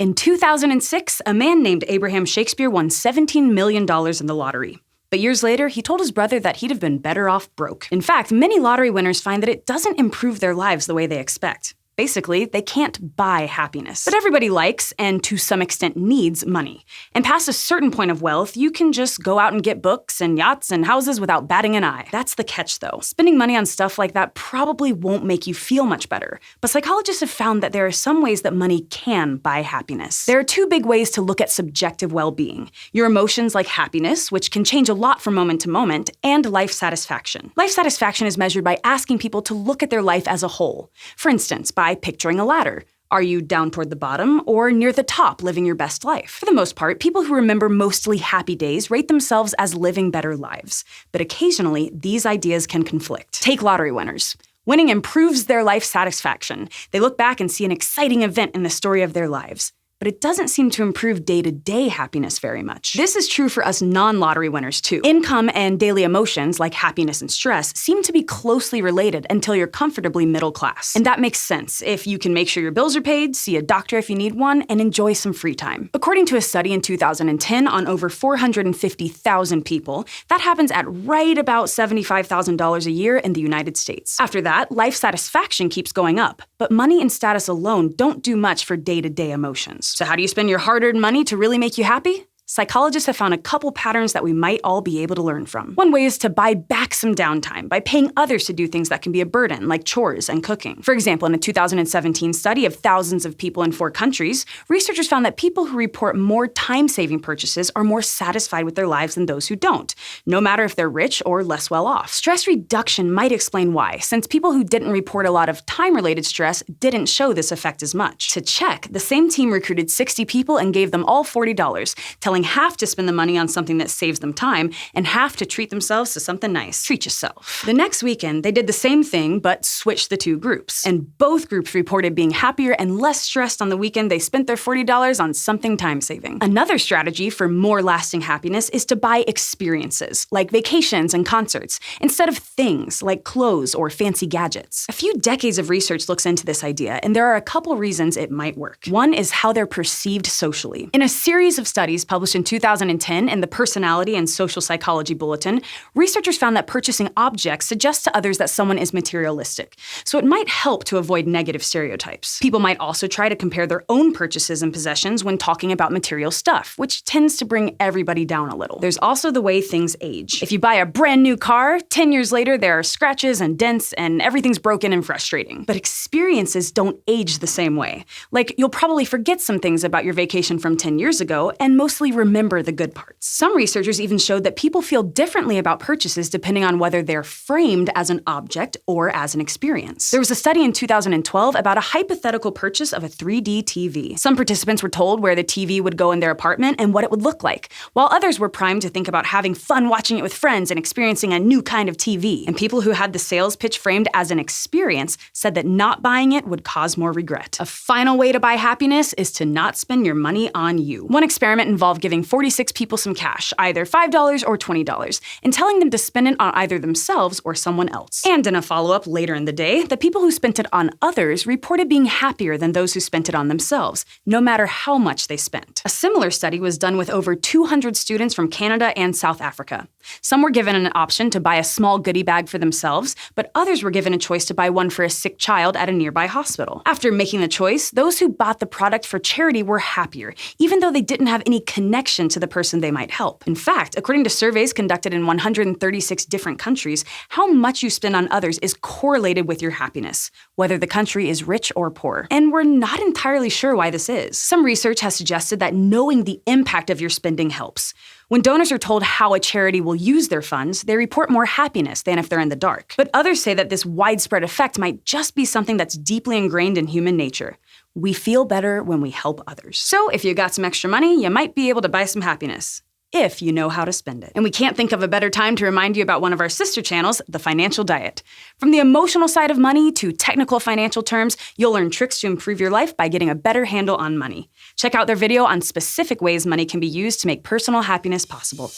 In 2006, a man named Abraham Shakespeare won $17 million in the lottery. But years later, he told his brother that he'd have been better off broke. In fact, many lottery winners find that it doesn't improve their lives the way they expect. Basically, they can't buy happiness. But everybody likes, and to some extent needs, money. And past a certain point of wealth, you can just go out and get books and yachts and houses without batting an eye. That's the catch, though. Spending money on stuff like that probably won't make you feel much better. But psychologists have found that there are some ways that money can buy happiness. There are two big ways to look at subjective well-being: your emotions like happiness, which can change a lot from moment to moment, and life satisfaction. Life satisfaction is measured by asking people to look at their life as a whole. For instance, by picturing a ladder. Are you down toward the bottom or near the top, living your best life? For the most part, people who remember mostly happy days rate themselves as living better lives. But occasionally, these ideas can conflict. Take lottery winners. Winning improves their life satisfaction. They look back and see an exciting event in the story of their lives. But it doesn't seem to improve day-to-day happiness very much. This is true for us non-lottery winners too. Income and daily emotions, like happiness and stress, seem to be closely related until you're comfortably middle class. And that makes sense if you can make sure your bills are paid, see a doctor if you need one, and enjoy some free time. According to a study in 2010 on over 450,000 people, that happens at right about $75,000 a year in the United States. After that, life satisfaction keeps going up, but money and status alone don't do much for day-to-day emotions. So how do you spend your hard-earned money to really make you happy? Psychologists have found a couple patterns that we might all be able to learn from. One way is to buy back some downtime by paying others to do things that can be a burden, like chores and cooking. For example, in a 2017 study of thousands of people in 4 countries, researchers found that people who report more time-saving purchases are more satisfied with their lives than those who don't, no matter if they're rich or less well off. Stress reduction might explain why, since people who didn't report a lot of time-related stress didn't show this effect as much. To check, the same team recruited 60 people and gave them all $40, telling half to spend the money on something that saves them time and half to treat themselves to something nice. Treat yourself. The next weekend, they did the same thing but switched the 2 groups. And both groups reported being happier and less stressed on the weekend they spent their $40 on something time-saving. Another strategy for more lasting happiness is to buy experiences, like vacations and concerts, instead of things like clothes or fancy gadgets. A few decades of research looks into this idea, and there are a couple reasons it might work. One is how they're perceived socially. In a series of studies published in 2010 in the Personality and Social Psychology Bulletin, researchers found that purchasing objects suggests to others that someone is materialistic, so it might help to avoid negative stereotypes. People might also try to compare their own purchases and possessions when talking about material stuff, which tends to bring everybody down a little. There's also the way things age. If you buy a brand new car, 10 years later there are scratches and dents and everything's broken and frustrating. But experiences don't age the same way. Like, you'll probably forget some things about your vacation from 10 years ago and mostly remember the good parts. Some researchers even showed that people feel differently about purchases depending on whether they're framed as an object or as an experience. There was a study in 2012 about a hypothetical purchase of a 3D TV. Some participants were told where the TV would go in their apartment and what it would look like, while others were primed to think about having fun watching it with friends and experiencing a new kind of TV. And people who had the sales pitch framed as an experience said that not buying it would cause more regret. A final way to buy happiness is to not spend your money on you. One experiment involved giving 46 people some cash, either $5 or $20, and telling them to spend it on either themselves or someone else. And in a follow-up later in the day, the people who spent it on others reported being happier than those who spent it on themselves, no matter how much they spent. A similar study was done with over 200 students from Canada and South Africa. Some were given an option to buy a small goodie bag for themselves, but others were given a choice to buy one for a sick child at a nearby hospital. After making the choice, those who bought the product for charity were happier, even though they didn't have any connection to the person they might help. In fact, according to surveys conducted in 136 different countries, how much you spend on others is correlated with your happiness, whether the country is rich or poor. And we're not entirely sure why this is. Some research has suggested that knowing the impact of your spending helps. When donors are told how a charity will use their funds, they report more happiness than if they're in the dark. But others say that this widespread effect might just be something that's deeply ingrained in human nature. We feel better when we help others. So if you got some extra money, you might be able to buy some happiness, if you know how to spend it. And we can't think of a better time to remind you about one of our sister channels, The Financial Diet. From the emotional side of money to technical financial terms, you'll learn tricks to improve your life by getting a better handle on money. Check out their video on specific ways money can be used to make personal happiness possible.